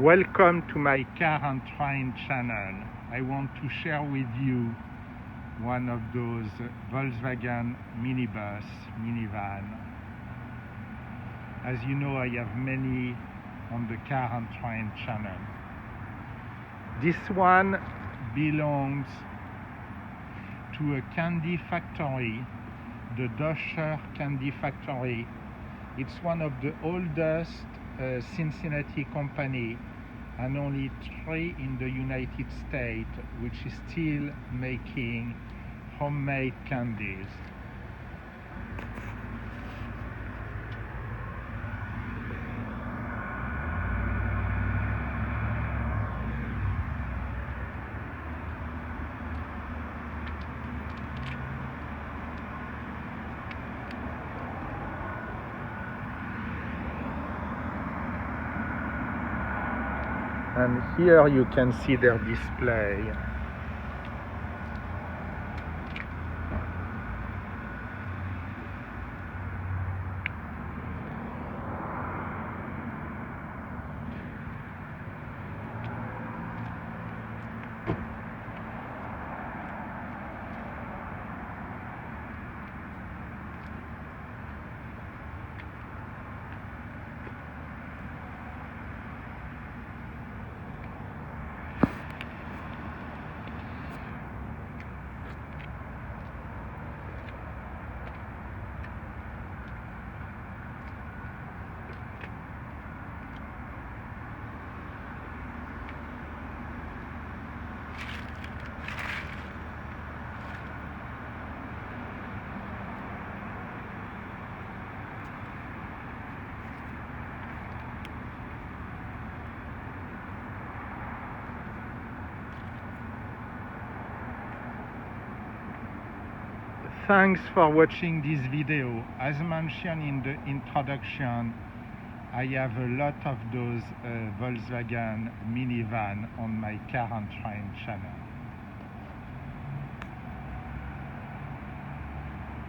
Welcome to my car and train channel. I want to share with you one of those Volkswagen minibus, minivan. As you know, I have many on the car and train channel. This one belongs to a candy factory, the Doscher candy factory. It's one of the oldest Cincinnati company, and only 3 in the United States which is still making homemade candies. And here you can see their display. Thanks for watching this video. As mentioned in the introduction, I have a lot of those Volkswagen minivan on my car and train channel.